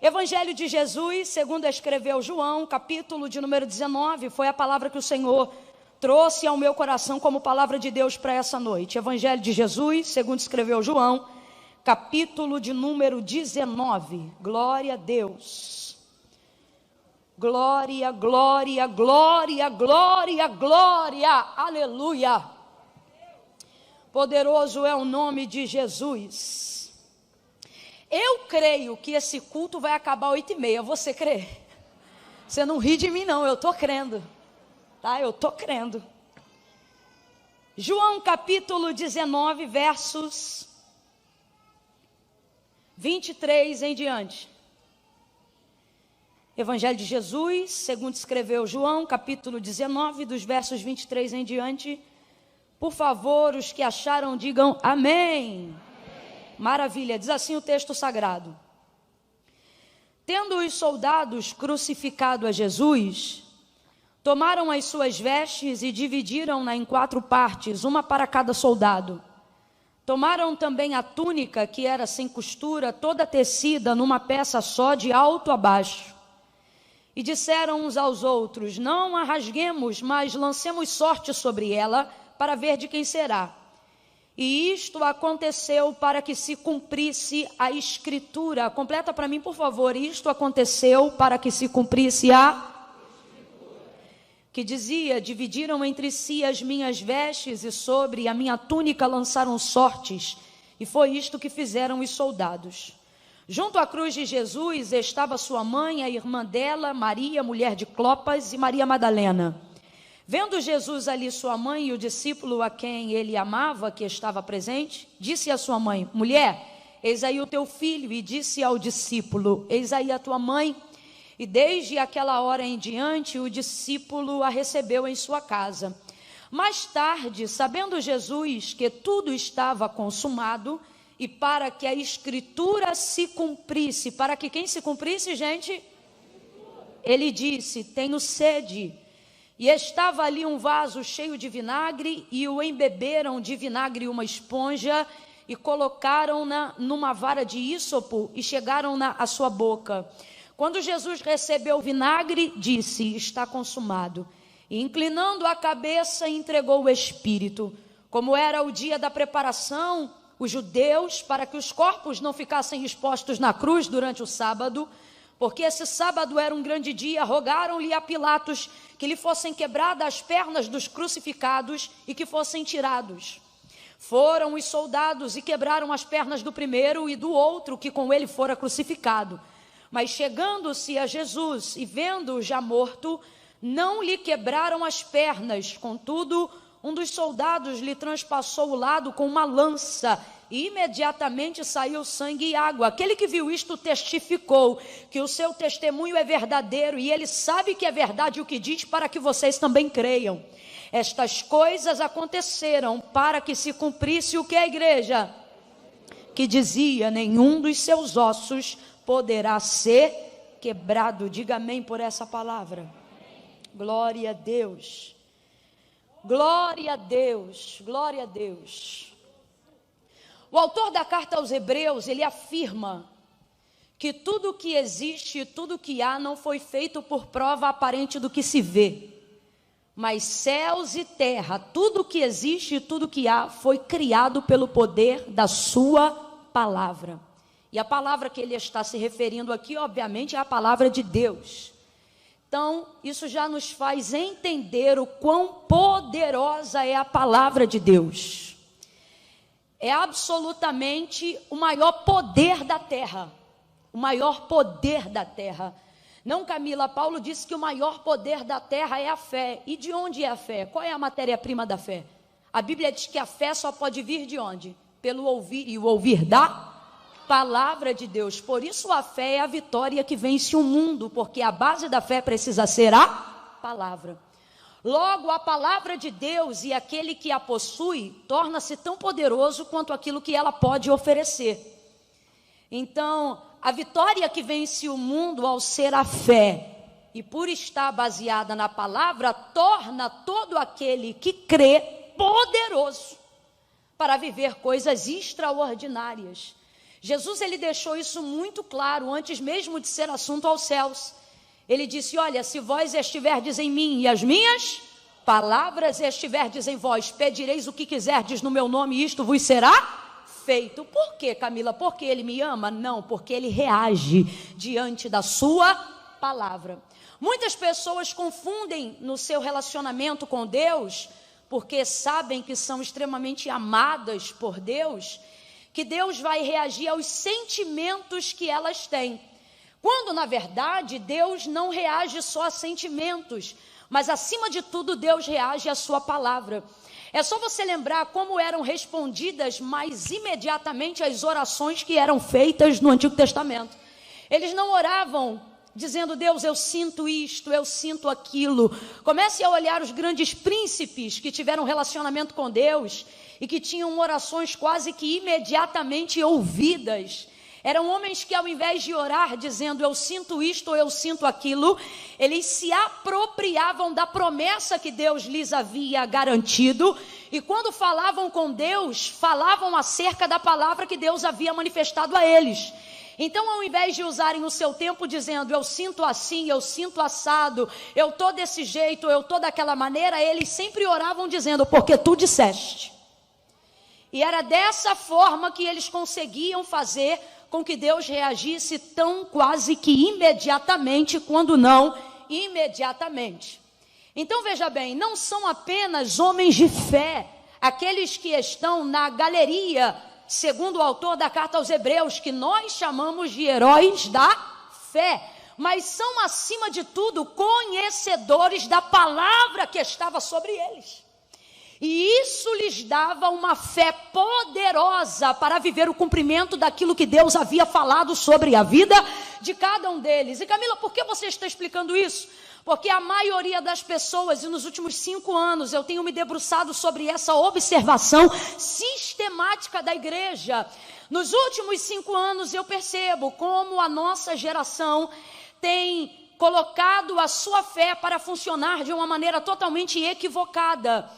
Evangelho de Jesus, segundo escreveu João, capítulo de número 19, foi a palavra que o Senhor trouxe ao meu coração como palavra de Deus para essa noite. Evangelho de Jesus, segundo escreveu João, capítulo de número 19. Glória a Deus. Glória, glória, glória, glória, glória. Aleluia. Poderoso é o nome de Jesus. Eu creio que esse culto vai acabar 8h30. Você crê? Você não ri de mim não, eu estou crendo. Tá? Eu estou crendo. João capítulo 19, versos 23 em diante. Evangelho de Jesus, segundo escreveu João, capítulo 19, dos versos 23 em diante. Por favor, os que acharam, digam amém. Maravilha, diz assim o texto sagrado. Tendo os soldados crucificado a Jesus, tomaram as suas vestes e dividiram-na em 4 partes, uma para cada soldado. Tomaram também a túnica, que era sem costura, toda tecida numa peça só, de alto a baixo. E disseram uns aos outros: não a rasguemos, mas lancemos sorte sobre ela, para ver de quem será. E isto aconteceu para que se cumprisse a escritura. Completa para mim, por favor. Isto aconteceu para que se cumprisse a escritura, que dizia: dividiram entre si as minhas vestes e sobre a minha túnica lançaram sortes. E foi isto que fizeram os soldados. Junto à cruz de Jesus estava sua mãe, a irmã dela, Maria, mulher de Clopas, e Maria Madalena. Vendo Jesus ali sua mãe e o discípulo a quem ele amava, que estava presente, disse à sua mãe: mulher, eis aí o teu filho. E disse ao discípulo: eis aí a tua mãe. E desde aquela hora em diante, o discípulo a recebeu em sua casa. Mais tarde, sabendo Jesus que tudo estava consumado, e para que a escritura se cumprisse, para que quem se cumprisse, gente? Ele disse: tenho sede. E estava ali um vaso cheio de vinagre, e o embeberam de vinagre uma esponja, e colocaram-na numa vara de ísopo, e chegaram-na à sua boca. Quando Jesus recebeu o vinagre, disse: está consumado. E inclinando a cabeça, entregou o Espírito. Como era o dia da preparação, os judeus, para que os corpos não ficassem expostos na cruz durante o sábado, porque esse sábado era um grande dia, rogaram-lhe a Pilatos que lhe fossem quebradas as pernas dos crucificados e que fossem tirados. Foram os soldados e quebraram as pernas do primeiro e do outro que com ele fora crucificado. Mas chegando-se a Jesus e vendo-o já morto, não lhe quebraram as pernas. Contudo, um dos soldados lhe transpassou o lado com uma lança, e imediatamente saiu sangue e água. Aquele que viu isto testificou que o seu testemunho é verdadeiro, e ele sabe que é verdade o que diz, para que vocês também creiam. Estas coisas aconteceram para que se cumprisse o que a igreja? Que dizia: nenhum dos seus ossos poderá ser quebrado. Diga amém por essa palavra. Glória a Deus. Glória a Deus. Glória a Deus. O autor da carta aos Hebreus, ele afirma que tudo que existe, tudo que há, não foi feito por prova aparente do que se vê, mas céus e terra, tudo que existe e tudo que há, foi criado pelo poder da sua palavra. E a palavra que ele está se referindo aqui, obviamente, é a palavra de Deus. Então, isso já nos faz entender o quão poderosa é a palavra de Deus. É absolutamente o maior poder da terra. O maior poder da terra. Não, Camila, Paulo disse que o maior poder da terra é a fé. E de onde é a fé? Qual é a matéria-prima da fé? A Bíblia diz que a fé só pode vir de onde? Pelo ouvir, e o ouvir da palavra de Deus. Por isso a fé é a vitória que vence o mundo, porque a base da fé precisa ser a palavra. Logo, a palavra de Deus e aquele que a possui torna-se tão poderoso quanto aquilo que ela pode oferecer. Então, a vitória que vence o mundo ao ser a fé e por estar baseada na palavra, torna todo aquele que crê poderoso para viver coisas extraordinárias. Jesus, ele deixou isso muito claro antes mesmo de ser assunto aos céus. Ele disse: olha, se vós estiverdes em mim e as minhas palavras estiverdes em vós, pedireis o que quiserdes no meu nome e isto vos será feito. Por quê, Camila? Porque ele me ama? Não, porque ele reage diante da sua palavra. Muitas pessoas confundem no seu relacionamento com Deus, porque sabem que são extremamente amadas por Deus, que Deus vai reagir aos sentimentos que elas têm. Quando, na verdade, Deus não reage só a sentimentos, mas, acima de tudo, Deus reage à sua palavra. É só você lembrar como eram respondidas mais imediatamente as orações que eram feitas no Antigo Testamento. Eles não oravam dizendo: Deus, eu sinto isto, eu sinto aquilo. Comece a olhar os grandes príncipes que tiveram relacionamento com Deus e que tinham orações quase que imediatamente ouvidas. Eram homens que, ao invés de orar dizendo eu sinto isto ou eu sinto aquilo, eles se apropriavam da promessa que Deus lhes havia garantido, e quando falavam com Deus, falavam acerca da palavra que Deus havia manifestado a eles. Então, ao invés de usarem o seu tempo dizendo eu sinto assim, eu sinto assado, eu estou desse jeito, eu estou daquela maneira, eles sempre oravam dizendo porque tu disseste. E era dessa forma que eles conseguiam fazer com que Deus reagisse tão quase que imediatamente, quando não imediatamente. Então veja bem, não são apenas homens de fé, aqueles que estão na galeria, segundo o autor da carta aos Hebreus, que nós chamamos de heróis da fé, mas são acima de tudo conhecedores da palavra que estava sobre eles. E isso lhes dava uma fé poderosa para viver o cumprimento daquilo que Deus havia falado sobre a vida de cada um deles. E Camila, por que você está explicando isso? Porque a maioria das pessoas, e nos últimos 5 anos, eu tenho me debruçado sobre essa observação sistemática da igreja. Nos últimos 5 anos eu percebo como a nossa geração tem colocado a sua fé para funcionar de uma maneira totalmente equivocada.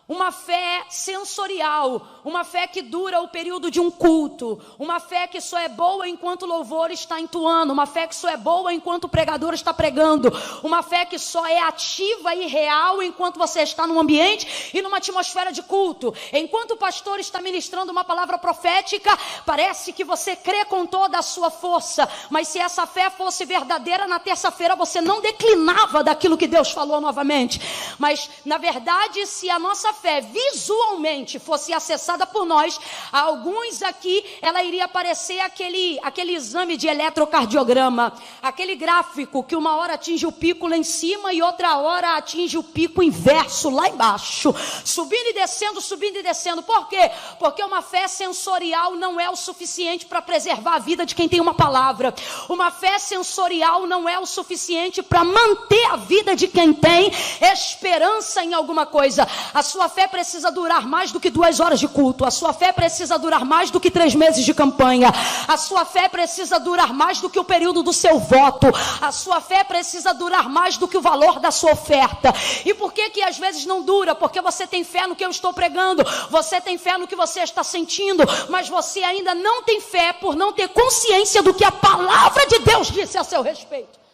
Uma fé sensorial, uma fé que dura o período de um culto, uma fé que só é boa enquanto o louvor está entoando, uma fé que só é boa enquanto o pregador está pregando, uma fé que só é ativa e real enquanto você está num ambiente e numa atmosfera de culto. Enquanto o pastor está ministrando uma palavra profética, parece que você crê com toda a sua força, mas se essa fé fosse verdadeira, na terça-feira você não declinava daquilo que Deus falou novamente. Mas, na verdade, se a nossa fé visualmente fosse acessada por nós, a alguns aqui ela iria parecer aquele exame de eletrocardiograma, aquele gráfico que uma hora atinge o pico lá em cima e outra hora atinge o pico inverso lá embaixo, subindo e descendo. Por quê? Porque uma fé sensorial não é o suficiente para preservar a vida de quem tem uma palavra. Uma fé sensorial não é o suficiente para manter a vida de quem tem esperança em alguma coisa. A sua fé precisa durar mais do que 2 horas de culto. A sua fé precisa durar mais do que 3 meses de campanha. A sua fé precisa durar mais do que o período do seu voto. A sua fé precisa durar mais do que o valor da sua oferta. E por que às vezes não dura? Porque você tem fé no que eu estou pregando, você tem fé no que você está sentindo, mas você ainda não tem fé por não ter consciência do que a palavra de Deus disse a seu respeito.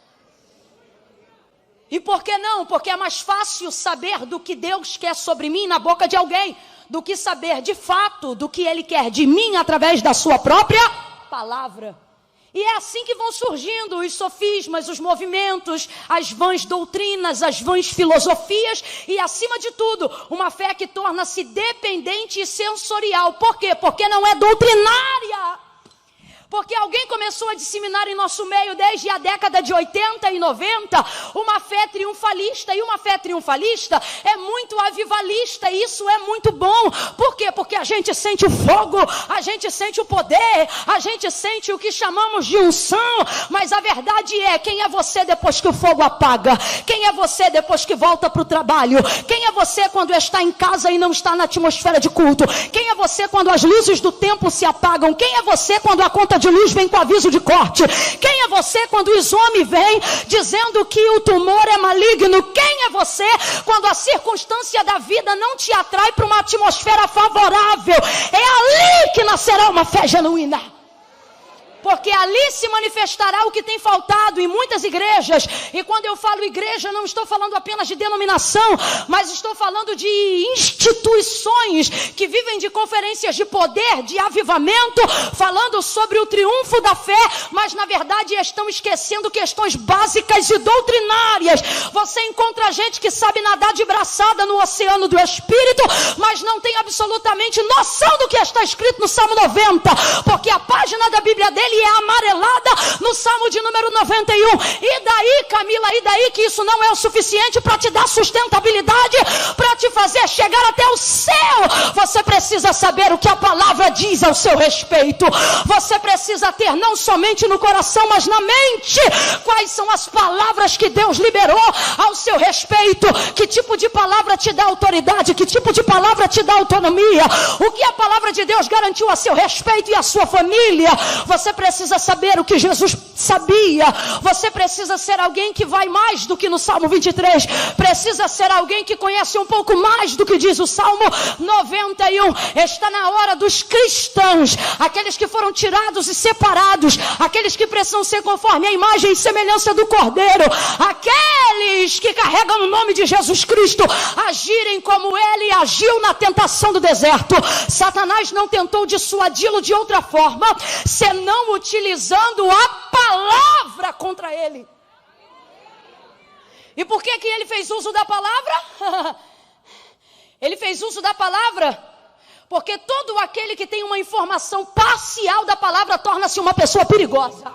E por que não? Porque é mais fácil saber do que Deus quer sobre mim na boca de alguém, do que saber de fato do que Ele quer de mim através da sua própria palavra. E é assim que vão surgindo os sofismas, os movimentos, as vãs doutrinas, as vãs filosofias e, acima de tudo, uma fé que torna-se dependente e sensorial. Por quê? Porque não é doutrinária. Porque alguém começou a disseminar em nosso meio desde a década de 80 e 90 uma fé triunfalista. E uma fé triunfalista é muito avivalista. E isso é muito bom. Por quê? Porque a gente sente o fogo, a gente sente o poder, a gente sente o que chamamos de unção. Mas a verdade é, quem é você depois que o fogo apaga? Quem é você depois que volta para o trabalho? Quem é você quando está em casa e não está na atmosfera de culto? Quem é você quando as luzes do templo se apagam? Quem é você quando a conta de luz vem com aviso de corte? Quem é você quando o exame vem dizendo que o tumor é maligno? Quem é você quando a circunstância da vida não te atrai para uma atmosfera favorável? É ali que nascerá uma fé genuína. Porque ali se manifestará o que tem faltado em muitas igrejas. E quando eu falo igreja, não estou falando apenas de denominação, mas estou falando de instituições que vivem de conferências de poder, de avivamento, falando sobre o triunfo da fé, mas na verdade estão esquecendo questões básicas e doutrinárias. Você encontra gente que sabe nadar de braçada no oceano do Espírito, mas não tem absolutamente noção do que está escrito no Salmo 90, porque a página da Bíblia dele é amarelada no Salmo de número 91. E daí, Camila, e daí que isso não é o suficiente para te dar sustentabilidade, para te fazer chegar até o céu? Você precisa saber o que a palavra diz ao seu respeito. Você precisa ter não somente no coração, mas na mente, quais são as palavras que Deus liberou ao seu respeito. Que tipo de palavra te dá autoridade? Que tipo de palavra te dá autonomia? O que a palavra de Deus garantiu a seu respeito e a sua família? Você precisa saber o que Jesus sabia. Você precisa ser alguém que vai mais do que no Salmo 23. Precisa ser alguém que conhece um pouco mais do que diz o Salmo 91. Está na hora dos cristãos, aqueles que foram tirados e separados, aqueles que precisam ser conforme a imagem e semelhança do Cordeiro, aqueles que carregam o nome de Jesus Cristo, agirem como ele agiu na tentação do deserto. Satanás não tentou dissuadi-lo de outra forma, senão utilizando a palavra contra ele. E por que ele fez uso da palavra? Ele fez uso da palavra porque todo aquele que tem uma informação parcial da palavra torna-se uma pessoa perigosa.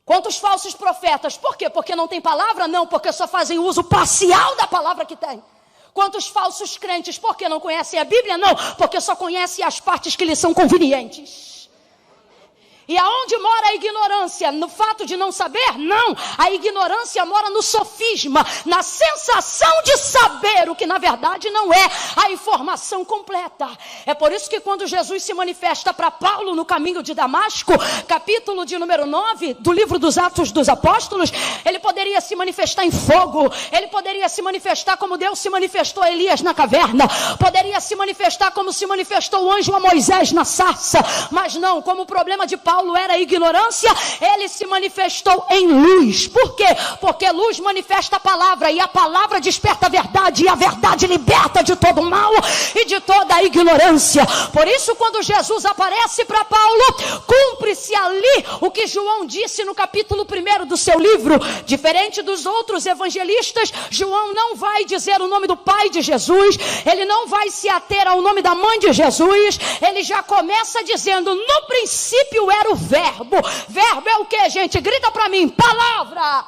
Quantos falsos profetas? Por quê? Porque não tem palavra? Não, porque só fazem uso parcial da palavra que tem. Quantos falsos crentes? Porque não conhecem a Bíblia? Não, porque só conhecem as partes que lhes são convenientes. E aonde mora a ignorância? No fato de não saber? Não. A ignorância mora no sofisma, na sensação de saber o que na verdade não é a informação completa. É por isso que quando Jesus se manifesta para Paulo no caminho de Damasco, capítulo de número 9 do livro dos Atos dos Apóstolos, ele poderia se manifestar em fogo, ele poderia se manifestar como Deus se manifestou a Elias na caverna, poderia se manifestar como se manifestou o anjo a Moisés na sarça, mas não, como o problema de Paulo era a ignorância, ele se manifestou em luz. Por quê? Porque luz manifesta a palavra, e a palavra desperta a verdade, e a verdade liberta de todo o mal e de toda a ignorância. Por isso, quando Jesus aparece para Paulo, cumpre-se ali o que João disse no capítulo 1 do seu livro. Diferente dos outros evangelistas, João não vai dizer o nome do pai de Jesus, ele não vai se ater ao nome da mãe de Jesus, ele já começa dizendo: no princípio era o verbo. Verbo é o que, gente? Grita para mim: palavra.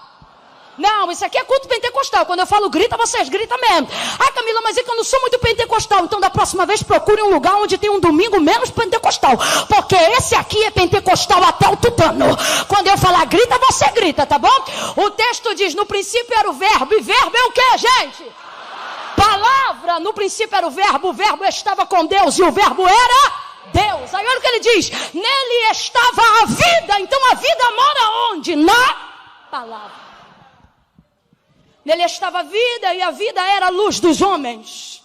Não, isso aqui é culto pentecostal. Quando eu falo grita, vocês gritam mesmo. Ah, Camila, mas é que eu não sou muito pentecostal. Então da próxima vez procure um lugar onde tem um domingo menos pentecostal, porque esse aqui é pentecostal até o tutano. Quando eu falar grita, você grita, tá bom? O texto diz: no princípio era o verbo. E verbo é o que, gente? Palavra. No princípio era o verbo estava com Deus e o verbo era Deus. Aí olha o que ele diz: nele estava a vida. Então a vida mora onde? Na palavra. Nele estava a vida, e a vida era a luz dos homens.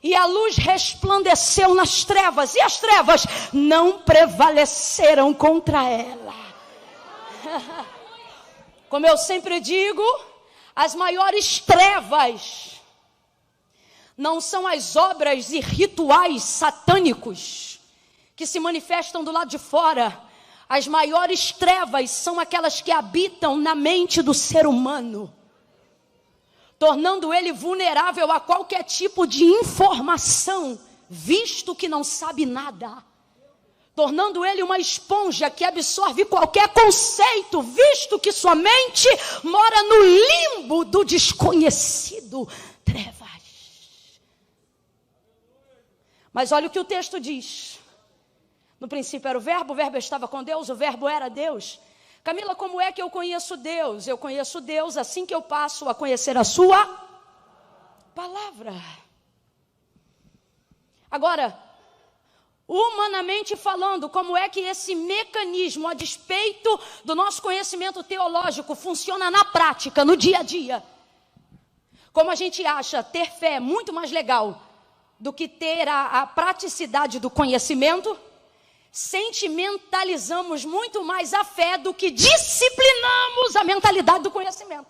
E a luz resplandeceu nas trevas, e as trevas não prevaleceram contra ela. Como eu sempre digo, as maiores trevas não são as obras e rituais satânicos que se manifestam do lado de fora. As maiores trevas são aquelas que habitam na mente do ser humano, tornando ele vulnerável a qualquer tipo de informação, visto que não sabe nada. Tornando ele uma esponja que absorve qualquer conceito, visto que sua mente mora no limbo do desconhecido. Trevas. Mas olha o que o texto diz. No princípio era o verbo estava com Deus, o verbo era Deus. Camila, como é que eu conheço Deus? Eu conheço Deus assim que eu passo a conhecer a sua palavra. Agora, humanamente falando, como é que esse mecanismo, a despeito do nosso conhecimento teológico, funciona na prática, no dia a dia? Como a gente acha ter fé muito mais legal do que ter a praticidade do conhecimento, sentimentalizamos muito mais a fé do que disciplinamos a mentalidade do conhecimento.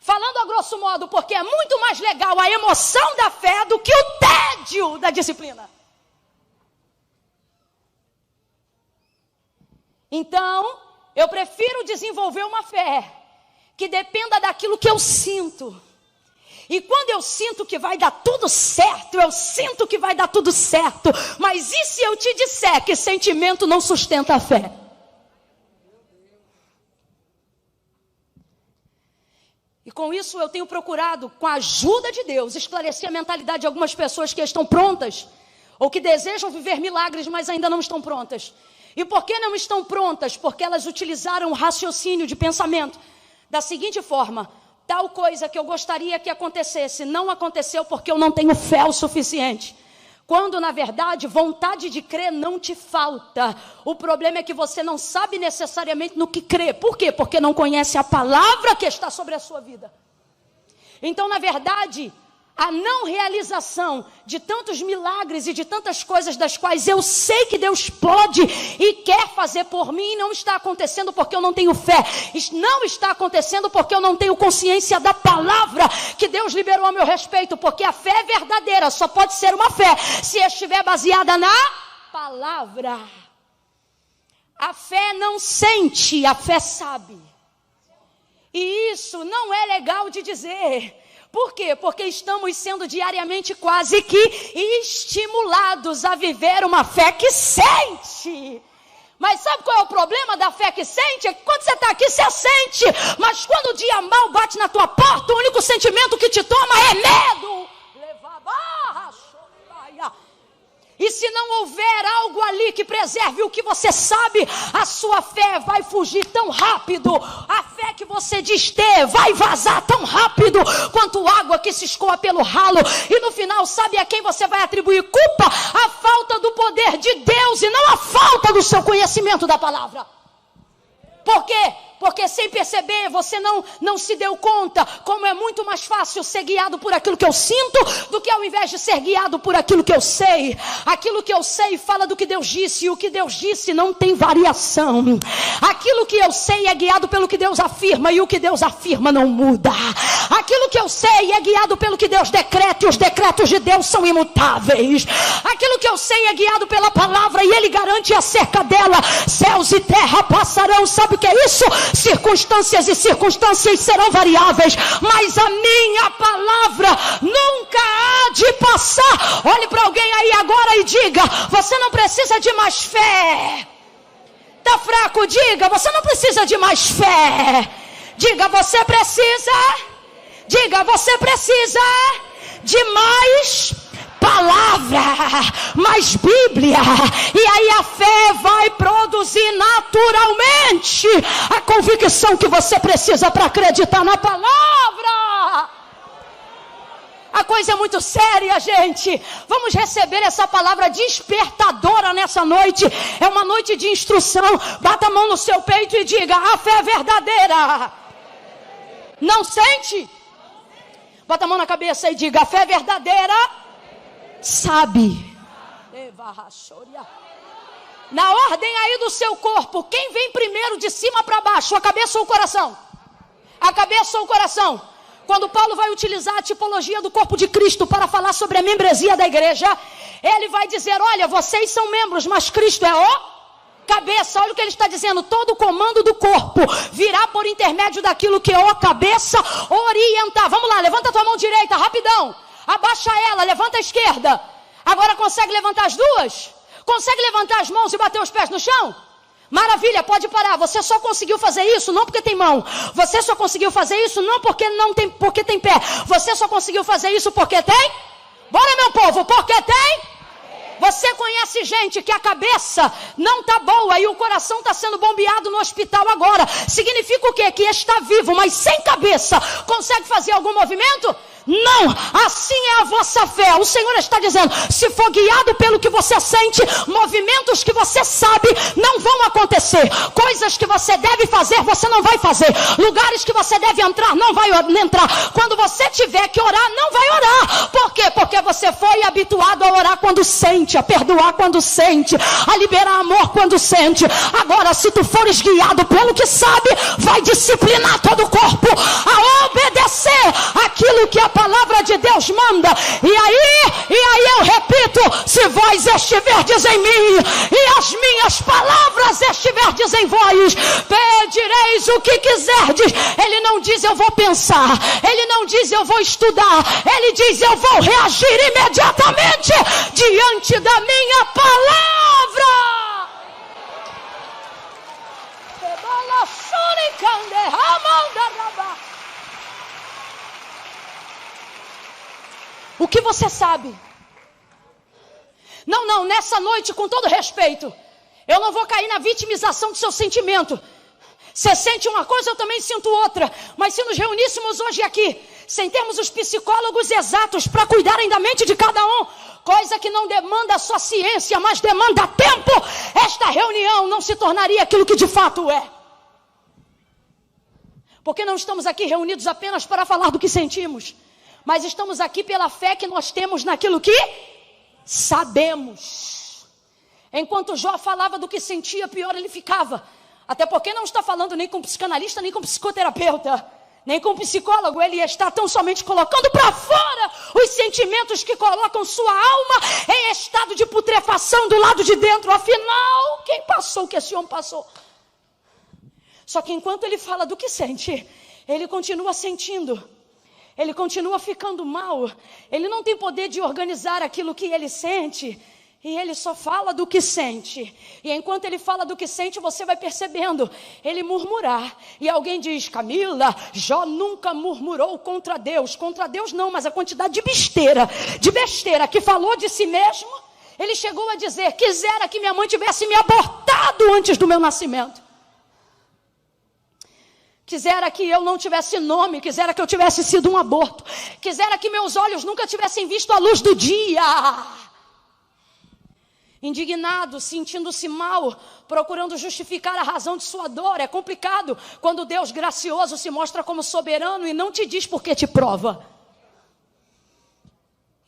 Falando a grosso modo, porque é muito mais legal a emoção da fé do que o tédio da disciplina. Então, eu prefiro desenvolver uma fé que dependa daquilo que eu sinto. E quando eu sinto que vai dar tudo certo, eu sinto que vai dar tudo certo. Mas e se eu te disser que sentimento não sustenta a fé? E com isso eu tenho procurado, com a ajuda de Deus, esclarecer a mentalidade de algumas pessoas que estão prontas, ou que desejam viver milagres, mas ainda não estão prontas. E por que não estão prontas? Porque elas utilizaram o raciocínio de pensamento da seguinte forma: tal coisa que eu gostaria que acontecesse não aconteceu porque eu não tenho fé o suficiente. Quando na verdade vontade de crer não te falta. O problema é que você não sabe necessariamente no que crer. Por quê? Porque não conhece a palavra que está sobre a sua vida. Então na verdade, a não realização de tantos milagres e de tantas coisas das quais eu sei que Deus pode e quer fazer por mim, não está acontecendo porque eu não tenho fé. Não está acontecendo porque eu não tenho consciência da palavra que Deus liberou a meu respeito. Porque a fé é verdadeira, só pode ser uma fé se estiver baseada na palavra. A fé não sente, a fé sabe. E isso não é legal de dizer. Por quê? Porque estamos sendo diariamente quase que estimulados a viver uma fé que sente. Mas sabe qual é o problema da fé que sente? É que quando você está aqui, você sente. Mas quando o dia mal bate na tua porta, o único sentimento que te toma é medo. E se não houver algo ali que preserve o que você sabe, a sua fé vai fugir tão rápido. A fé que você diz ter vai vazar tão rápido quanto água que se escoa pelo ralo. E no final, sabe a quem você vai atribuir culpa? A falta do poder de Deus e não a falta do seu conhecimento da palavra. Por quê? Porque sem perceber, você não se deu conta como é muito mais fácil ser guiado por aquilo que eu sinto do que ao invés de ser guiado por aquilo que eu sei. Aquilo que eu sei fala do que Deus disse, e o que Deus disse não tem variação. Aquilo que eu sei é guiado pelo que Deus afirma, e o que Deus afirma não muda. Aquilo que eu sei é guiado pelo que Deus decreta, e os decretos de Deus são imutáveis. Aquilo que eu sei é guiado pela palavra, e Ele garante acerca dela: céus e terra passarão. Sabe o que é isso? Circunstâncias e circunstâncias serão variáveis, mas a minha palavra nunca há de passar. Olhe para alguém aí agora e diga: você não precisa de mais fé. Está fraco? Diga: você não precisa de mais fé. Diga: você precisa. Diga: você precisa de mais palavra, mais Bíblia. E aí a fé vai produzir naturalmente a convicção que você precisa para acreditar na palavra. A coisa é muito séria, gente. Vamos receber essa palavra despertadora nessa noite. É uma noite de instrução. Bata a mão no seu peito e diga: a fé é verdadeira. Não sente? Bata a mão na cabeça e diga: a fé é verdadeira. Sabe. Na ordem aí do seu corpo, quem vem primeiro de cima para baixo? A cabeça ou o coração? A cabeça ou o coração? Quando Paulo vai utilizar a tipologia do corpo de Cristo para falar sobre a membresia da igreja, ele vai dizer: olha, vocês são membros, mas Cristo é o cabeça. Olha o que ele está dizendo: todo o comando do corpo virá por intermédio daquilo que o cabeça orientar. Vamos lá, levanta a tua mão direita, rapidão. Abaixa ela, levanta a esquerda. Agora consegue levantar as duas? Consegue levantar as mãos e bater os pés no chão? Maravilha, pode parar. Você só conseguiu fazer isso não porque tem mão. Você só conseguiu fazer isso não porque não tem, porque tem pé. Você só conseguiu fazer isso porque tem? Bora, meu povo, porque tem? Você conhece gente que a cabeça não está boa e o coração está sendo bombeado no hospital agora. Significa o quê? Que está vivo, mas sem cabeça. Consegue fazer algum movimento? Não, assim é a vossa fé. O Senhor está dizendo, se for guiado pelo que você sente, movimentos que você sabe não vão acontecer. Coisas que você deve fazer, você não vai fazer. Lugares que você deve entrar, não vai entrar. Quando você tiver que orar, não vai orar. Por quê? Porque você foi habituado a orar quando sente, a perdoar quando sente, a liberar amor quando sente. Agora, se tu fores guiado pelo que sabe, vai disciplinar todo o corpo a obedecer aquilo que a palavra de Deus manda. E aí eu repito, se vós estiverdes em mim e as minhas palavras estiverdes em vós, pedireis o que quiserdes. Ele não diz eu vou pensar, ele não diz eu vou estudar, ele diz eu vou reagir imediatamente diante da minha palavra. O que você sabe? Não, nessa noite, com todo respeito, eu não vou cair na vitimização do seu sentimento. Você sente uma coisa, eu também sinto outra. Mas se nos reuníssemos hoje aqui, sem termos os psicólogos exatos para cuidarem da mente de cada um, coisa que não demanda só ciência, mas demanda tempo, esta reunião não se tornaria aquilo que de fato é. Porque não estamos aqui reunidos apenas para falar do que sentimos, mas estamos aqui pela fé que nós temos naquilo que sabemos. Enquanto Jó falava do que sentia, pior ele ficava. Até porque não está falando nem com psicanalista, nem com psicoterapeuta, nem com psicólogo. Ele está tão somente colocando para fora os sentimentos que colocam sua alma em estado de putrefação do lado de dentro. Afinal, quem passou o que esse homem passou? Só que enquanto ele fala do que sente, ele continua sentindo. Ele continua ficando mal. Ele não tem poder de organizar aquilo que ele sente. E ele só fala do que sente. E enquanto ele fala do que sente, você vai percebendo ele murmurar. E alguém diz, Camila, Jó nunca murmurou contra Deus. Contra Deus não, mas a quantidade de besteira que falou de si mesmo. Ele chegou a dizer, quisera que minha mãe tivesse me abortado antes do meu nascimento. Quisera que eu não tivesse nome, quisera que eu tivesse sido um aborto. Quisera que meus olhos nunca tivessem visto a luz do dia. Indignado, sentindo-se mal, procurando justificar a razão de sua dor. É complicado quando Deus gracioso se mostra como soberano e não te diz por que te prova.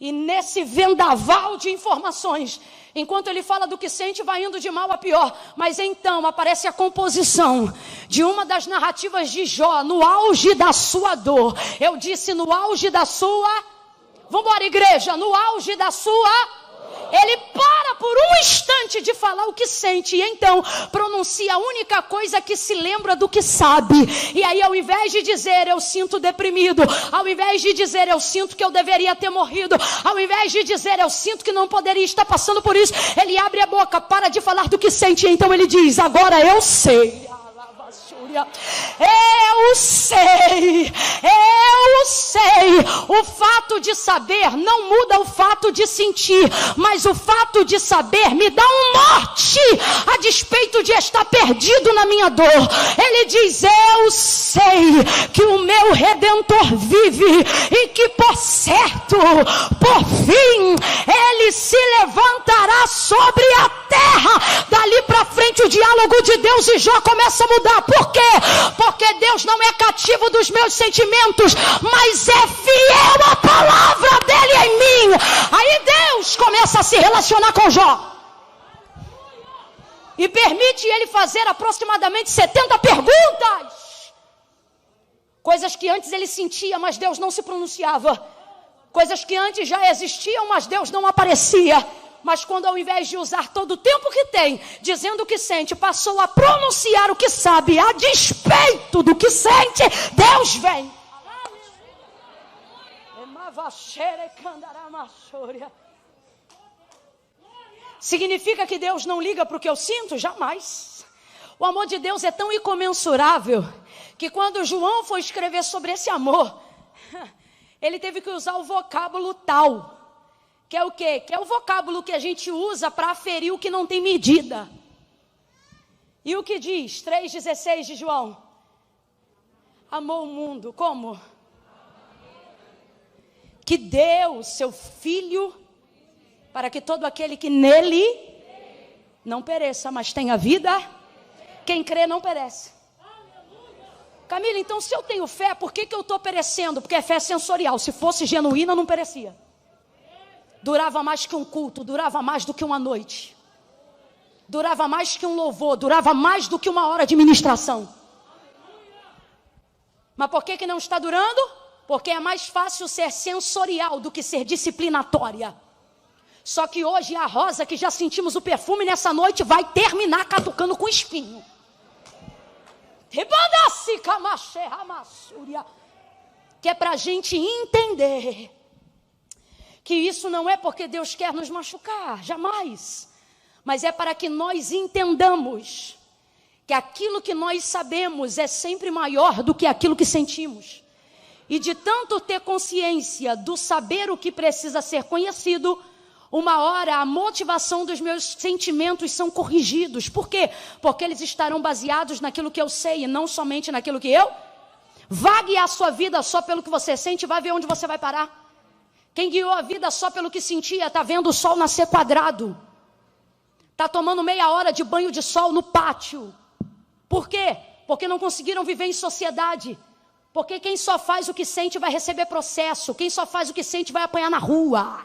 E nesse vendaval de informações, enquanto ele fala do que sente, vai indo de mal a pior. Mas então aparece a composição de uma das narrativas de Jó, no auge da sua dor. Eu disse no auge da sua... Vamos embora, igreja, no auge da sua... Ele para por um instante de falar o que sente. E então pronuncia a única coisa que se lembra do que sabe. E aí ao invés de dizer eu sinto deprimido, ao invés de dizer eu sinto que eu deveria ter morrido, ao invés de dizer eu sinto que não poderia estar passando por isso, ele abre a boca, para de falar do que sente. E então ele diz, agora eu sei. Eu sei. O fato de saber não muda o fato de sentir, mas o fato de saber me dá um norte a despeito de estar perdido na minha dor. Ele diz, eu sei que o meu Redentor vive e que por certo, por fim, ele se levantará sobre a terra. Dali para frente o diálogo de Deus e Jó começa a mudar. Por quê? Porque Deus não é cativo dos meus sentimentos, mas é fiel à palavra dele em mim. Aí Deus começa a se relacionar com Jó e permite ele fazer aproximadamente 70 perguntas. Coisas que antes ele sentia, mas Deus não se pronunciava. Coisas que antes já existiam, mas Deus não aparecia. Mas quando ao invés de usar todo o tempo que tem, dizendo o que sente, passou a pronunciar o que sabe, a despeito do que sente, Deus vem. Significa que Deus não liga para o que eu sinto? Jamais. O amor de Deus é tão incomensurável que quando João foi escrever sobre esse amor, ele teve que usar o vocábulo tal. Que é o quê? Que é o vocábulo que a gente usa para aferir o que não tem medida. E o que diz? 3,16 de João. Amou o mundo. Como? que deu seu Filho, para que todo aquele que nele não pereça, mas tenha vida. Quem crê não perece. Camila, então se eu tenho fé, por que eu estou perecendo? Porque é fé sensorial. Se fosse genuína, não perecia. Durava mais que um culto, durava mais do que uma noite. Durava mais que um louvor, durava mais do que uma hora de ministração. Mas por que não está durando? Porque é mais fácil ser sensorial do que ser disciplinatória. Só que hoje a rosa que já sentimos o perfume nessa noite vai terminar catucando com espinho. Que é para a gente entender que isso não é porque Deus quer nos machucar, jamais. Mas é para que nós entendamos que aquilo que nós sabemos é sempre maior do que aquilo que sentimos. E de tanto ter consciência do saber o que precisa ser conhecido, uma hora a motivação dos meus sentimentos são corrigidos. Por quê? Porque eles estarão baseados naquilo que eu sei e não somente naquilo que eu. Vá guiar a sua vida só pelo que você sente, vai ver onde você vai parar. Quem guiou a vida só pelo que sentia, está vendo o sol nascer quadrado. Está tomando meia hora de banho de sol no pátio. Por quê? Porque não conseguiram viver em sociedade. Porque quem só faz o que sente vai receber processo. Quem só faz o que sente vai apanhar na rua.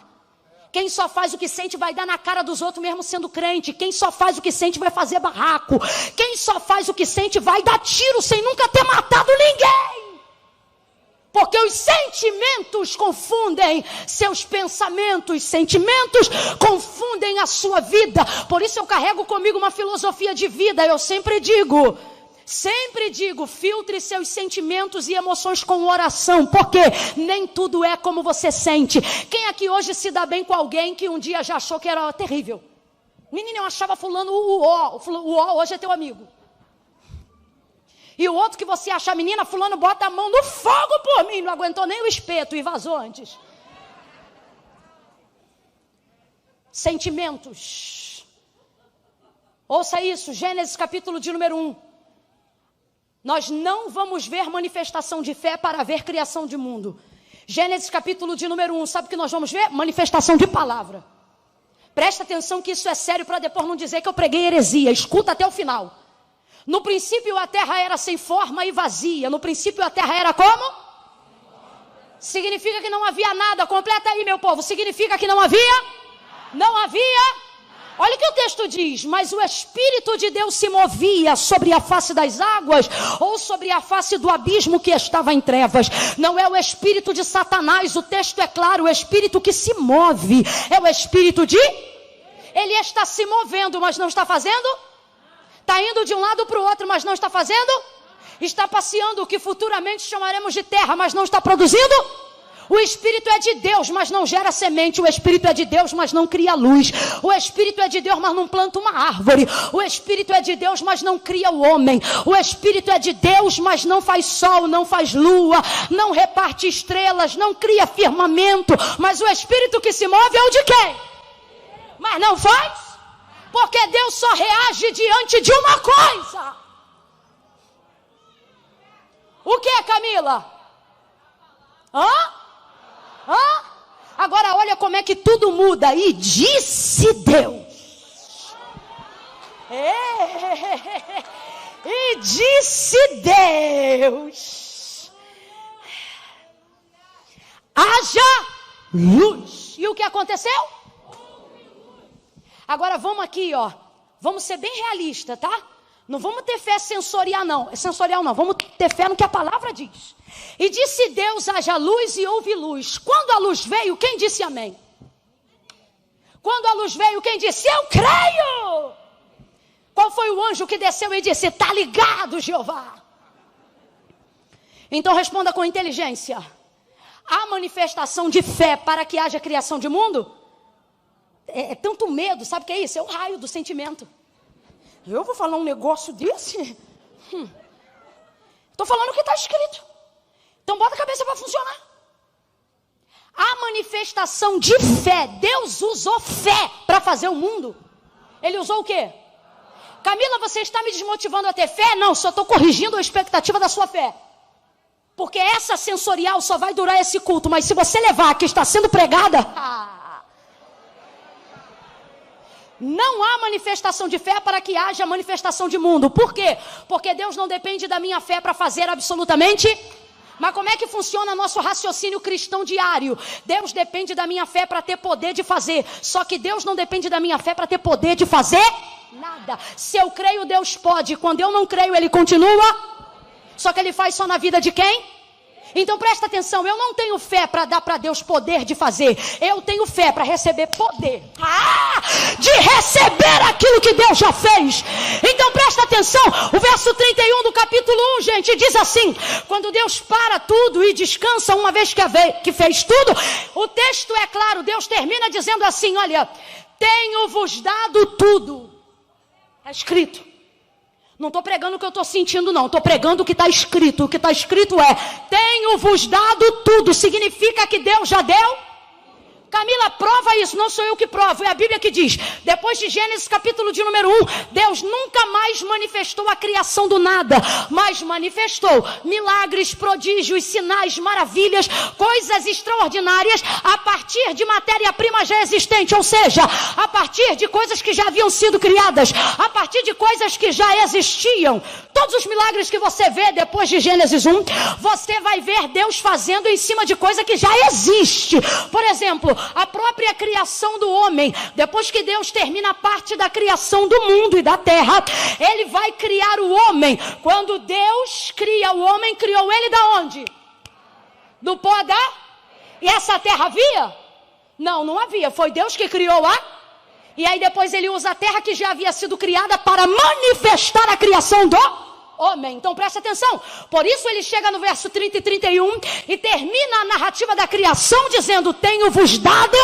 Quem só faz o que sente vai dar na cara dos outros mesmo sendo crente. Quem só faz o que sente vai fazer barraco. Quem só faz o que sente vai dar tiro sem nunca ter matado ninguém. Porque os sentimentos confundem seus pensamentos. Sentimentos confundem a sua vida. Por isso eu carrego comigo uma filosofia de vida. Eu sempre digo, filtre seus sentimentos e emoções com oração, porque nem tudo é como você sente. Quem aqui hoje se dá bem com alguém que um dia já achou que era terrível? Menina, eu achava fulano o ó hoje é teu amigo. E o outro que você acha, menina, fulano bota a mão no fogo por mim, não aguentou nem o espeto e vazou antes. Sentimentos. Ouça isso, Gênesis capítulo de número 1. Nós não vamos ver manifestação de fé para ver criação de mundo. Gênesis capítulo de número 1, sabe o que nós vamos ver? Manifestação de palavra. Presta atenção que isso é sério para depois não dizer que eu preguei heresia. Escuta até o final. No princípio a terra era sem forma e vazia. No princípio a terra era como? Significa que não havia nada. Completa aí, meu povo. Significa que não havia? Não havia. Olha o que o texto diz. Mas o Espírito de Deus se movia sobre a face das águas ou sobre a face do abismo que estava em trevas. Não é o Espírito de Satanás. O texto é claro. O Espírito que se move é o Espírito de... Ele está se movendo, mas não está fazendo... Está indo de um lado para o outro, mas não está fazendo? Está passeando o que futuramente chamaremos de terra, mas não está produzindo? O Espírito é de Deus, mas não gera semente. O Espírito é de Deus, mas não cria luz. O Espírito é de Deus, mas não planta uma árvore. O Espírito é de Deus, mas não cria o homem. O Espírito é de Deus, mas não faz sol, não faz lua, não reparte estrelas, não cria firmamento. Mas o Espírito que se move é o de quem? Mas não faz? Porque Deus só reage diante de uma coisa. O que, Camila? Agora olha como é que tudo muda. E disse Deus. E disse Deus. Haja luz. E o que aconteceu? Agora vamos aqui, ó. Vamos ser bem realistas, tá? Não vamos ter fé sensorial, não. Sensorial não. Vamos ter fé no que a palavra diz. E disse Deus, haja luz e houve luz. Quando a luz veio, quem disse amém? Quando a luz veio, quem disse eu creio? Qual foi o anjo que desceu e disse, tá ligado, Jeová? Então responda com inteligência. Há manifestação de fé para que haja criação de mundo? É tanto medo, sabe o que é isso? É o raio do sentimento. Eu vou falar um negócio desse? Estou falando o que está escrito. Então bota a cabeça para funcionar. A manifestação de fé. Deus usou fé para fazer o mundo. Ele usou o quê? Camila, você está me desmotivando a ter fé? Não, só estou corrigindo a expectativa da sua fé. Porque essa sensorial só vai durar esse culto, mas se você levar a que está sendo pregada, não há manifestação de fé para que haja manifestação de mundo. Por quê? Porque Deus não depende da minha fé para fazer absolutamente. Mas como é que funciona nosso raciocínio cristão diário? Deus depende da minha fé para ter poder de fazer. Só que Deus não depende da minha fé para ter poder de fazer nada. Se eu creio, Deus pode. Quando eu não creio, Ele continua. Só que Ele faz só na vida de quem? Então presta atenção, eu não tenho fé para dar para Deus poder de fazer. Eu tenho fé para receber poder. De receber aquilo que Deus já fez. Então presta atenção, o verso 31 do capítulo 1, gente, diz assim: quando Deus para tudo e descansa uma vez que fez tudo, o texto é claro, Deus termina dizendo assim: olha, tenho-vos dado tudo. Está escrito. Não estou pregando o que eu estou sentindo, não. Estou pregando o que está escrito. O que está escrito é: tenho-vos dado tudo. Significa que Deus já deu? Camila, prova isso. Não sou eu que provo, é a Bíblia que diz. Depois de Gênesis capítulo de número 1, Deus nunca mais manifestou a criação do nada, mas manifestou milagres, prodígios, sinais, maravilhas, coisas extraordinárias a partir de matéria-prima já existente, ou seja, a partir de coisas que já haviam sido criadas, a partir de coisas que já existiam. Todos os milagres que você vê depois de Gênesis 1, você vai ver Deus fazendo em cima de coisa que já existe. Por exemplo, a própria criação do homem. Depois que Deus termina a parte da criação do mundo e da terra, Ele vai criar o homem. Quando Deus cria o homem, criou ele da onde? Do pó da? E essa terra havia? Não, não havia. Foi Deus que criou a? E aí depois Ele usa a terra que já havia sido criada para manifestar a criação do homem. Então presta atenção. Por isso Ele chega no verso 30 e 31 e termina a narrativa da criação dizendo: tenho-vos dado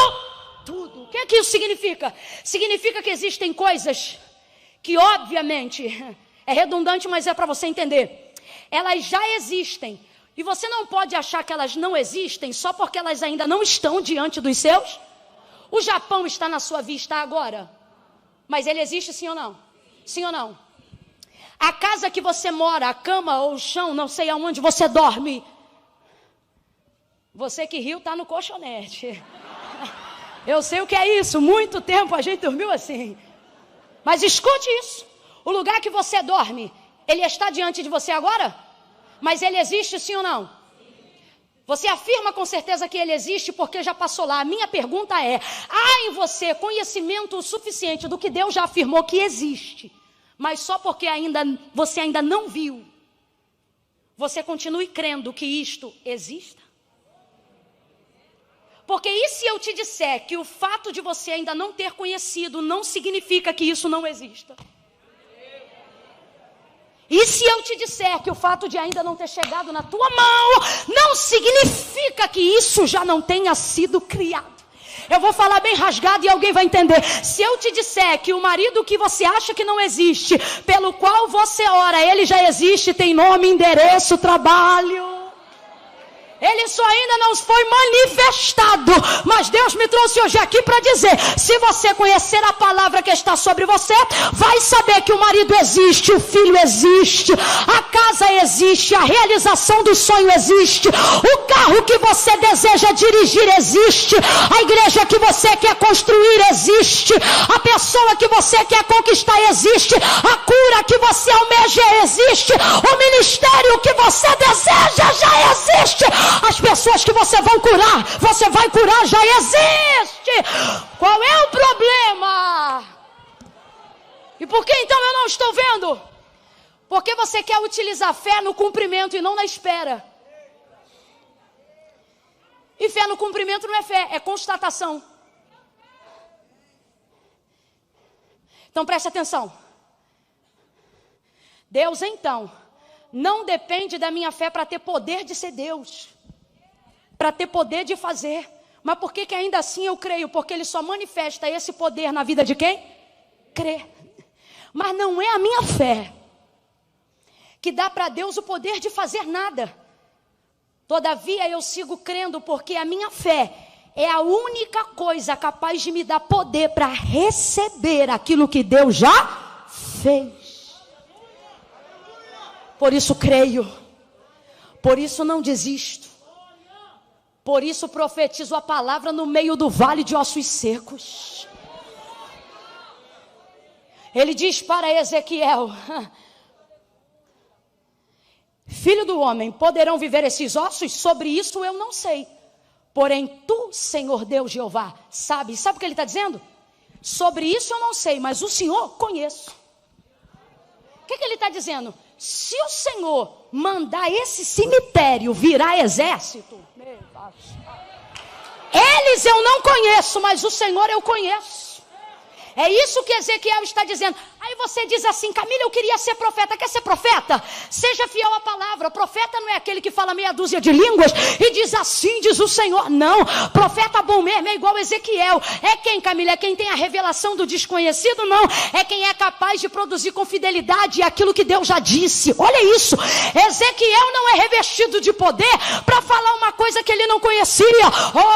tudo. O que é que isso significa? Significa que existem coisas que obviamente é redundante, mas é para você entender. Elas já existem. E você não pode achar que elas não existem só porque elas ainda não estão diante dos seus. O Japão está na sua vista agora, mas ele existe sim ou não? Sim ou não? A casa que você mora, a cama ou o chão, não sei aonde você dorme. Você que riu está no colchonete. Eu sei o que é isso, muito tempo a gente dormiu assim. Mas escute isso, o lugar que você dorme, ele está diante de você agora? Mas ele existe sim ou não? Você afirma com certeza que ele existe porque já passou lá. A minha pergunta é: há em você conhecimento suficiente do que Deus já afirmou que existe, mas só porque você ainda não viu, você continue crendo que isto exista? Porque e se eu te disser que o fato de você ainda não ter conhecido não significa que isso não exista? E se eu te disser que o fato de ainda não ter chegado na tua mão não significa que isso já não tenha sido criado? Eu vou falar bem rasgado e alguém vai entender. Se eu te disser que o marido que você acha que não existe, pelo qual você ora, ele já existe, tem nome, endereço, trabalho. Ele só ainda não foi manifestado, mas Deus me trouxe hoje aqui para dizer: se você conhecer a palavra que está sobre você, vai saber que o marido existe, o filho existe, a casa existe, a realização do sonho existe, o carro que você deseja dirigir existe, a igreja que você quer construir existe, a pessoa que você quer conquistar existe, a cura que você almeja existe, o ministério que você deseja já existe. As pessoas que você vai curar já existe. Qual é o problema? E por que então eu não estou vendo? Porque você quer utilizar fé no cumprimento e não na espera. E fé no cumprimento não é fé, é constatação. Então preste atenção. Deus então não depende da minha fé para ter poder de ser Deus, para ter poder de fazer. Mas por que ainda assim eu creio? Porque Ele só manifesta esse poder na vida de quem? Crê. Mas não é a minha fé que dá para Deus o poder de fazer nada. Todavia eu sigo crendo, porque a minha fé é a única coisa capaz de me dar poder para receber aquilo que Deus já fez. Por isso creio. Por isso não desisto. Por isso profetizo a palavra no meio do vale de ossos secos. Ele diz para Ezequiel: filho do homem, poderão viver esses ossos? Sobre isso eu não sei. Porém tu, Senhor Deus Jeová, sabe. Sabe o que ele está dizendo? Sobre isso eu não sei, mas o Senhor conheço. O que ele está dizendo? Se o Senhor mandar esse cemitério virar exército, eles eu não conheço, mas o Senhor eu conheço. É isso que Ezequiel está dizendo. Aí você diz assim: Camila, eu queria ser profeta. Quer ser profeta? Seja fiel à palavra. Profeta não é aquele que fala meia dúzia de línguas e diz assim, diz o Senhor. Não, profeta bom mesmo é igual Ezequiel. É quem, Camila? É quem tem a revelação do desconhecido? Não, é quem é capaz de produzir com fidelidade aquilo que Deus já disse. Olha isso, Ezequiel não é revestido de poder para falar uma coisa que ele não conhecia.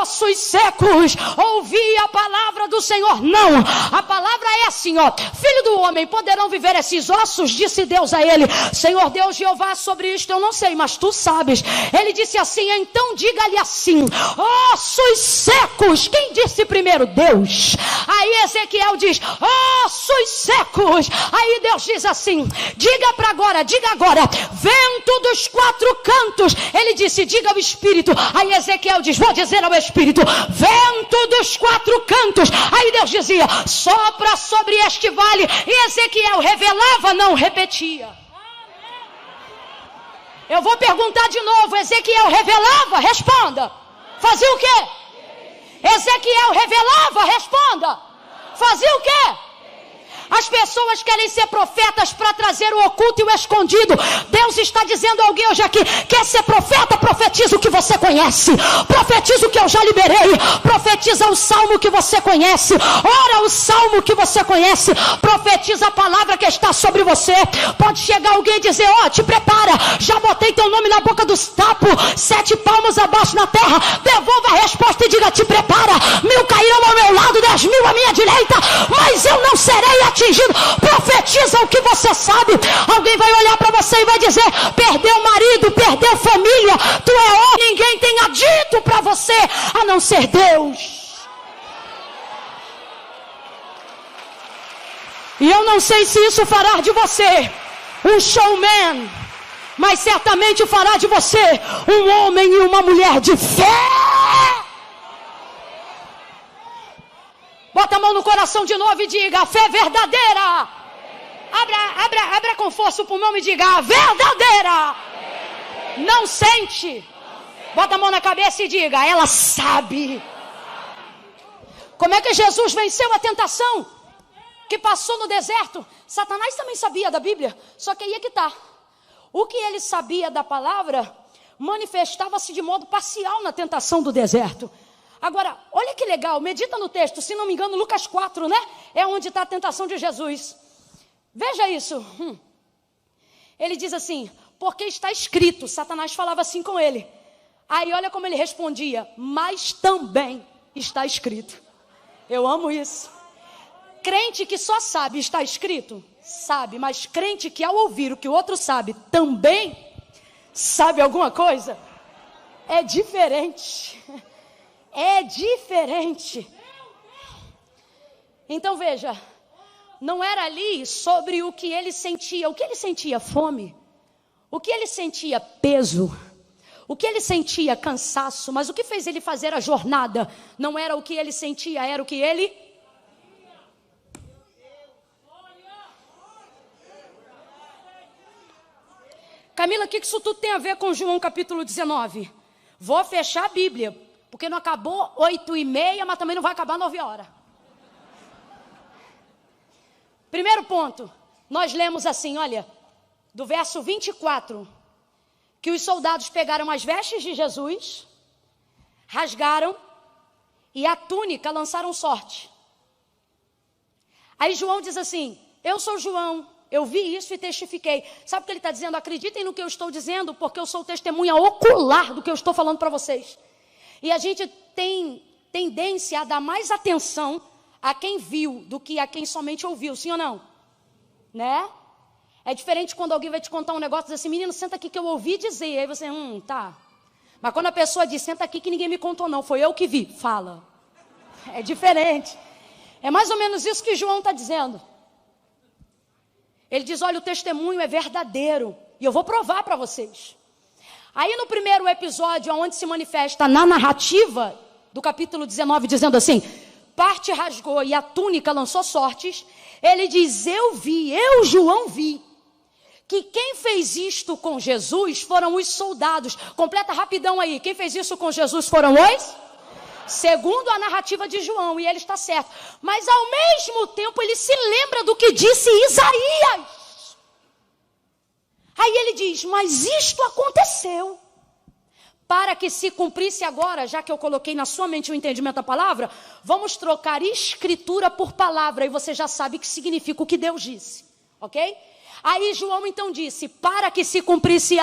Ossos secos, ouvi a palavra do Senhor. Não, a palavra é assim, ó: filho do homem, poderão viver esses ossos? Disse Deus a ele: Senhor Deus Jeová, sobre isto eu não sei, mas tu sabes. Ele disse assim: então diga-lhe assim: ossos secos. Quem disse primeiro? Deus. Aí Ezequiel diz: ossos secos. Aí Deus diz assim: diga agora, vento dos quatro cantos. Ele disse: diga ao Espírito. Aí Ezequiel diz: vou dizer ao Espírito: vento dos quatro cantos. Aí Deus dizia: sopra sobre este vale. E Ezequiel revelava, não repetia. Eu vou perguntar de novo: Ezequiel revelava? Responda. Fazia o quê? Ezequiel revelava? Responda. Fazia o quê? As pessoas querem ser profetas para trazer o oculto e o escondido. Deus está dizendo a alguém hoje aqui: quer ser profeta? Profetiza o que você conhece. Profetiza o que eu já liberei. Profetiza o salmo que você conhece. Ora o salmo que você conhece. Profetiza a palavra que está sobre você. Pode chegar alguém e dizer: ó, te prepara, já botei teu nome na boca dos tapos, 7 palmos abaixo na terra. Devolva a resposta e diga: te prepara, 1000 cairão ao meu lado, 10.000 à minha direita, mas eu não serei atingido. Profetiza o que você sabe. Alguém vai olhar para você e vai dizer: perdeu marido, perdeu família, tu é homem. Ninguém tenha dito para você a não ser Deus. E eu não sei se isso fará de você um showman, mas certamente fará de você um homem e uma mulher de fé. Bota a mão no coração de novo e diga: a fé verdadeira. Abra com força o pulmão e diga: a verdadeira não sente. Bota a mão na cabeça e diga: ela sabe. Como é que Jesus venceu a tentação que passou no deserto? Satanás também sabia da Bíblia, só que aí é que está. O que ele sabia da palavra manifestava-se de modo parcial na tentação do deserto. Agora, olha que legal, medita no texto, se não me engano, Lucas 4, né? É onde está a tentação de Jesus. Veja isso. Ele diz assim: porque está escrito. Satanás falava assim com ele. Aí olha como ele respondia: mas também está escrito. Eu amo isso. Crente que só sabe está escrito, sabe, mas crente que ao ouvir o que o outro sabe, também sabe alguma coisa, é diferente. É diferente. Então veja, não era ali sobre o que ele sentia. O que ele sentia? Fome. O que ele sentia? Peso. O que ele sentia? Cansaço. Mas o que fez ele fazer a jornada não era o que ele sentia, era o que ele... Camila, o que isso tudo tem a ver com João capítulo 19? Vou fechar a Bíblia, porque não acabou 8h30, mas também não vai acabar 9 horas. Primeiro ponto, nós lemos assim, olha, do verso 24, que os soldados pegaram as vestes de Jesus, rasgaram e a túnica lançaram sorte. Aí João diz assim: eu sou João, eu vi isso e testifiquei. Sabe o que ele está dizendo? Acreditem no que eu estou dizendo, porque eu sou testemunha ocular do que eu estou falando para vocês. E a gente tem tendência a dar mais atenção a quem viu do que a quem somente ouviu, sim ou não? Né? É diferente quando alguém vai te contar um negócio e diz assim, menino, senta aqui que eu ouvi dizer. Aí você, tá. Mas quando a pessoa diz, senta aqui que ninguém me contou não, foi eu que vi. Fala. É diferente. É mais ou menos isso que João está dizendo. Ele diz, olha, o testemunho é verdadeiro. E eu vou provar para vocês. Aí no primeiro episódio, onde se manifesta na narrativa do capítulo 19, dizendo assim, parte rasgou e a túnica lançou sortes, ele diz, eu, João, vi, que quem fez isto com Jesus foram os soldados. Completa rapidão aí, quem fez isso com Jesus foram os? Segundo a narrativa de João, e ele está certo. Mas ao mesmo tempo ele se lembra do que disse Isaías. Aí ele diz, mas isto aconteceu para que se cumprisse agora, já que eu coloquei na sua mente o entendimento da palavra, vamos trocar escritura por palavra, e você já sabe o que significa o que Deus disse, ok? Aí João então disse, para que se cumprisse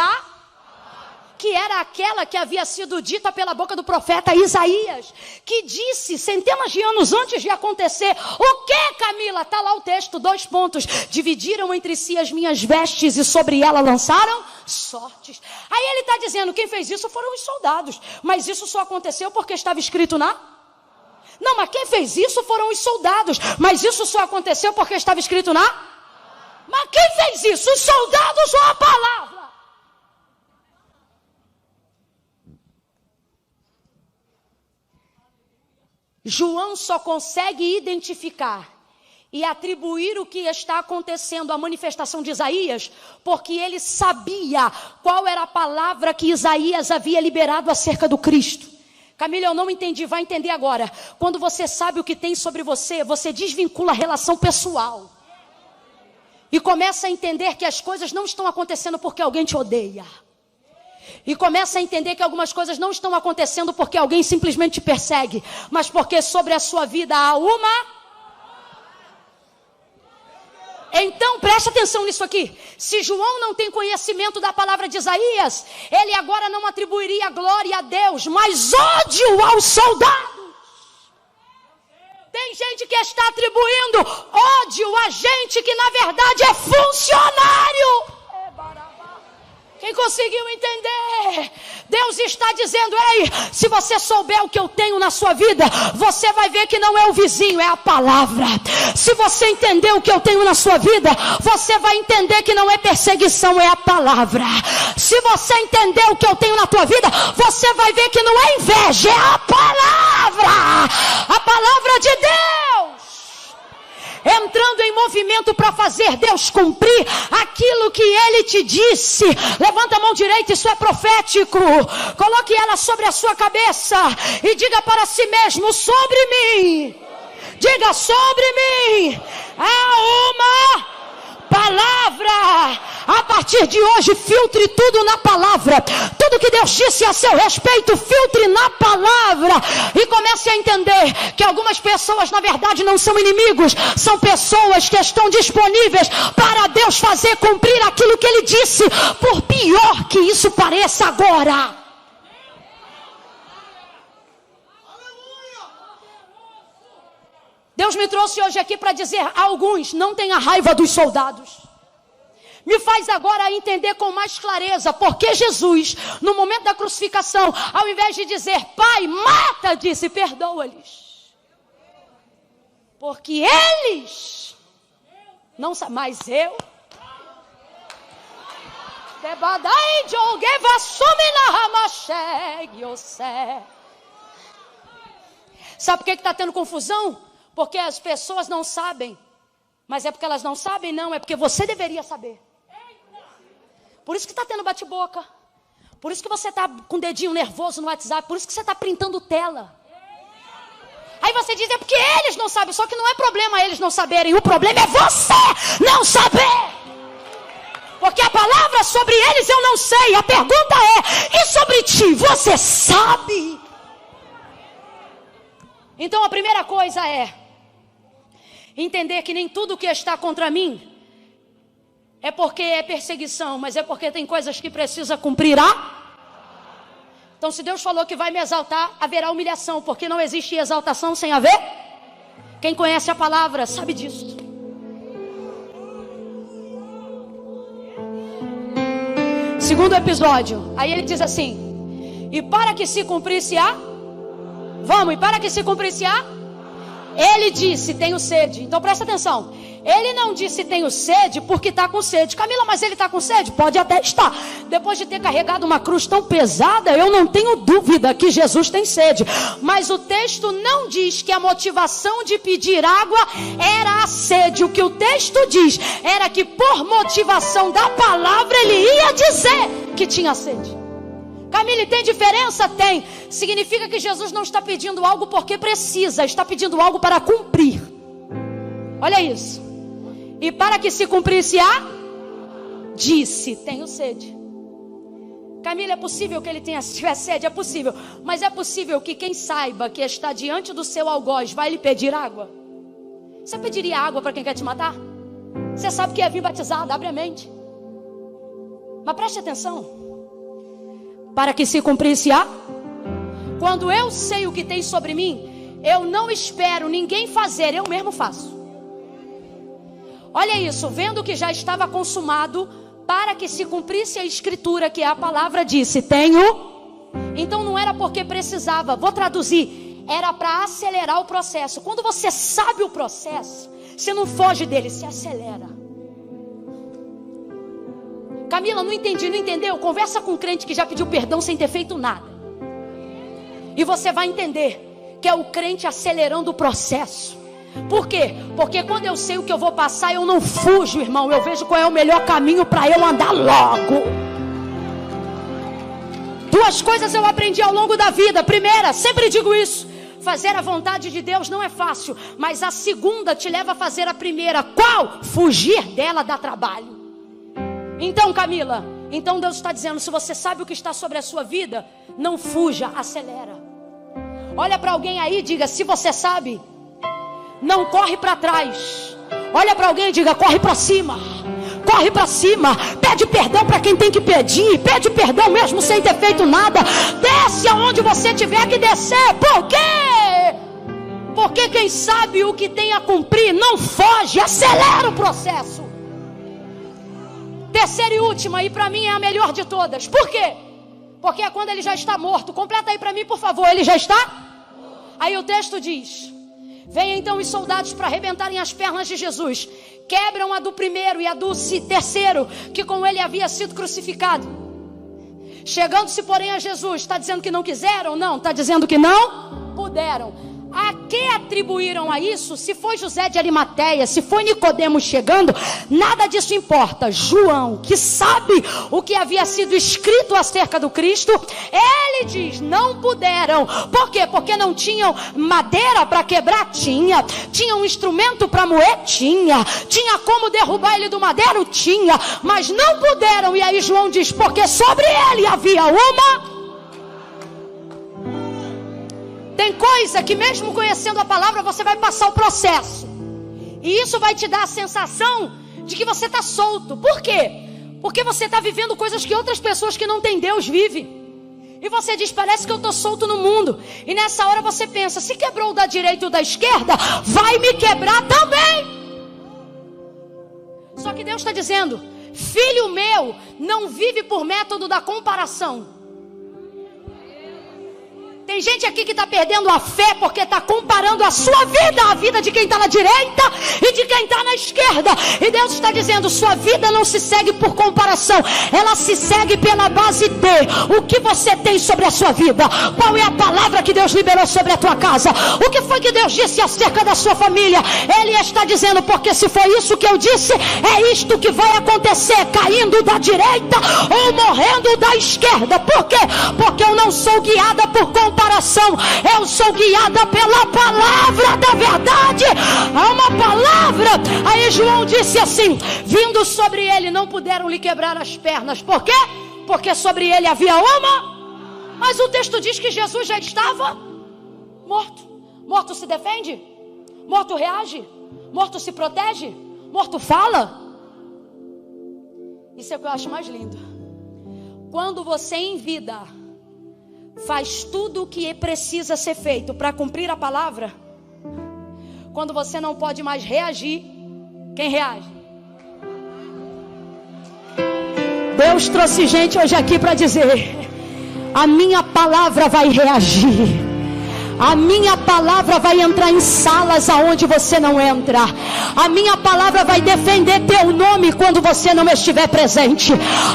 que era aquela que havia sido dita pela boca do profeta Isaías, que disse centenas de anos antes de acontecer, o que, Camila? Está lá o texto, 2 pontos, dividiram entre si as minhas vestes e sobre ela lançaram sortes. Aí ele está dizendo, quem fez isso foram os soldados, mas isso só aconteceu porque estava escrito na... Não, mas quem fez isso foram os soldados, mas isso só aconteceu porque estava escrito na... Mas quem fez isso? Os soldados ou a palavra? João só consegue identificar e atribuir o que está acontecendo à manifestação de Isaías, porque ele sabia qual era a palavra que Isaías havia liberado acerca do Cristo. Camila, eu não entendi, vai entender agora. Quando você sabe o que tem sobre você, você desvincula a relação pessoal. E começa a entender que as coisas não estão acontecendo porque alguém te odeia. E começa a entender que algumas coisas não estão acontecendo porque alguém simplesmente te persegue, mas porque sobre a sua vida há uma... Então preste atenção nisso aqui. Se João não tem conhecimento da palavra de Isaías, ele agora não atribuiria glória a Deus, mas ódio aos soldados. Tem gente que está atribuindo ódio a gente que na verdade é funcionário. Quem conseguiu entender? Deus está dizendo, ei, se você souber o que eu tenho na sua vida, você vai ver que não é o vizinho, é a palavra. Se você entender o que eu tenho na sua vida, você vai entender que não é perseguição, é a palavra. Se você entender o que eu tenho na tua vida, você vai ver que não é inveja, é a palavra. A palavra de Deus. Entrando em movimento para fazer Deus cumprir aquilo que Ele te disse. Levanta a mão direita, isso é profético. Coloque ela sobre a sua cabeça e diga para si mesmo, sobre mim. Diga, sobre mim há uma palavra. A partir de hoje, filtre tudo na palavra. Tudo que Deus disse a seu respeito, filtre na palavra. E comece a entender que algumas pessoas, na verdade, não são inimigos. São pessoas que estão disponíveis para Deus fazer cumprir aquilo que Ele disse. Por pior que isso pareça agora. Deus me trouxe hoje aqui para dizer a alguns, não tenha raiva dos soldados. Me faz agora entender com mais clareza porque Jesus, no momento da crucificação, ao invés de dizer, Pai, mata, disse, perdoa-lhes. Porque eles não sabem, mas eu... Sabe por que está tendo confusão? Porque as pessoas não sabem. Mas é porque elas não sabem? Não, é porque você deveria saber. Por isso que está tendo bate-boca. Por isso que você está com o dedinho nervoso no WhatsApp. Por isso que você está printando tela. Aí você diz, é porque eles não sabem. Só que não é problema eles não saberem. O problema é você não saber. Porque a palavra sobre eles eu não sei. A pergunta é, e sobre ti, você sabe? Então a primeira coisa é entender que nem tudo que está contra mim é porque é perseguição, mas é porque tem coisas que precisa cumprir. Então se Deus falou que vai me exaltar, haverá humilhação, porque não existe exaltação sem haver. Quem conhece a palavra sabe disso. segundo episódio. Aí ele diz assim: e para que se cumprisse a... Vamos, e para que se cumprisse a... Ele disse: tenho sede. Então presta atenção. Ele não disse tenho sede porque está com sede. Camila, mas ele está com sede? Pode até estar. Depois de ter carregado uma cruz tão pesada, eu não tenho dúvida que Jesus tem sede. Mas o texto não diz que a motivação de pedir água era a sede. O que o texto diz era que por motivação da palavra ele ia dizer que tinha sede. Camila, tem diferença? Tem. Significa que Jesus não está pedindo algo porque precisa, está pedindo algo para cumprir. Olha isso. E para que se cumprisse a... Disse: tenho sede. Camila, é possível que ele tivesse sede? É possível. Mas é possível que quem saiba que está diante do seu algoz vai lhe pedir água? Você pediria água para quem quer te matar? Você sabe que ia vir batizado, abre a mente. Mas preste atenção. Para que se cumprisse a... Quando eu sei o que tem sobre mim, eu não espero ninguém fazer, eu mesmo faço. Olha isso, vendo que já estava consumado, para que se cumprisse a escritura, que a palavra disse: tenho. Então não era porque precisava, vou traduzir, era para acelerar o processo. Quando você sabe o processo, você não foge dele, se acelera. Camila, não entendi, não entendeu? Conversa com um crente que já pediu perdão sem ter feito nada, e você vai entender que é o crente acelerando o processo. Por quê? Porque quando eu sei o que eu vou passar, eu não fujo, irmão. Eu vejo qual é o melhor caminho para eu andar logo. Duas coisas eu aprendi ao longo da vida. Primeira, sempre digo isso: fazer a vontade de Deus não é fácil. Mas a segunda te leva a fazer a primeira. Qual? Fugir dela dá trabalho. Então, Camila, então Deus está dizendo: se você sabe o que está sobre a sua vida, não fuja, acelera. Olha para alguém aí e diga: se você sabe, não corre para trás. Olha para alguém e diga: corre para cima. Corre para cima. Pede perdão para quem tem que pedir. Pede perdão mesmo sem ter feito nada. Desce aonde você tiver que descer. Por quê? Porque quem sabe o que tem a cumprir não foge, acelera o processo. Terceira e última, e para mim é a melhor de todas. Por quê? Porque é quando ele já está morto. Completa aí para mim, por favor. Ele já está? Aí o texto diz: vêm então os soldados para arrebentarem as pernas de Jesus. Quebram a do primeiro e a do terceiro, que com ele havia sido crucificado. Chegando-se, porém, a Jesus, está dizendo que não quiseram? Não, está dizendo que não puderam. A que atribuíram a isso? Se foi José de Arimateia, se foi Nicodemo chegando, nada disso importa. João, que sabe o que havia sido escrito acerca do Cristo, ele diz: não puderam. Por quê? Porque não tinham madeira para quebrar? Tinha um instrumento para moer? Tinha como derrubar ele do madeiro? Tinha, mas não puderam. E aí João diz: porque sobre ele havia uma... Tem coisa que mesmo conhecendo a palavra, você vai passar o processo, e isso vai te dar a sensação de que você está solto. Por quê? Porque você está vivendo coisas que outras pessoas que não têm Deus vivem. E você diz: parece que eu estou solto no mundo. E nessa hora você pensa: se quebrou da direita ou da esquerda, vai me quebrar também. Só que Deus está dizendo: filho meu, não vive por método da comparação. Tem gente aqui que está perdendo a fé porque está comparando a sua vida à vida de quem está na direita e de quem está na esquerda. E Deus está dizendo: sua vida não se segue por comparação, ela se segue pela base de o que você tem sobre a sua vida. Qual é a palavra que Deus liberou sobre a tua casa? O que foi que Deus disse acerca da sua família? Ele está dizendo: porque se foi isso que eu disse, é isto que vai acontecer, caindo da direita ou morrendo da esquerda. Por quê? Porque eu não sou guiada por comparação, eu sou guiada pela palavra da verdade. Há uma palavra. Aí João disse assim: vindo sobre ele não puderam lhe quebrar as pernas. Por quê? Porque sobre ele havia uma... Mas o texto diz que Jesus já estava morto. Morto se defende? Morto reage? Morto se protege? Morto fala? Isso é o que eu acho mais lindo. Quando você em vida faz tudo o que precisa ser feito para cumprir a palavra, quando você não pode mais reagir, quem reage? Deus trouxe gente hoje aqui para dizer: a minha palavra vai reagir. A minha palavra vai entrar em salas aonde você não entra. A minha palavra vai defender teu nome quando você não estiver presente.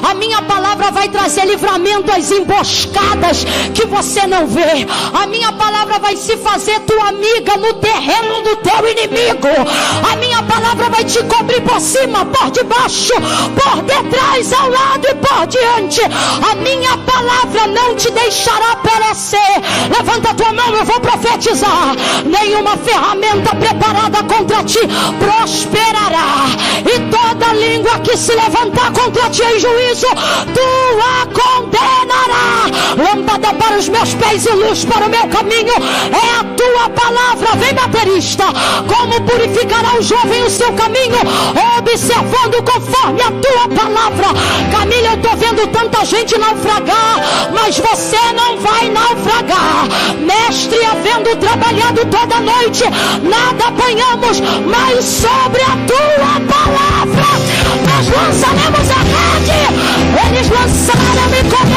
A minha palavra vai trazer livramento às emboscadas que você não vê. A minha palavra vai se fazer tua amiga no terreno do teu inimigo. A minha palavra vai te cobrir por cima, por debaixo, por detrás, ao lado e por diante. A minha palavra não te deixará perecer. Levanta a tua mão, eu vou profetizar: nenhuma ferramenta preparada contra ti prosperará, e toda língua que se levantar contra ti em juízo, tu a condenará. Lâmpada para os meus pés e luz para o meu caminho é a tua palavra. Vem, baterista. Como purificará o jovem o seu caminho? Observando conforme a tua palavra. Camila, eu estou vendo tanta gente naufragar, mas você não vai naufragar. Mestre, havendo trabalhado toda noite, nada apanhamos, mas sobre a tua palavra nós lançaremos a rede. Eles lançaram-me como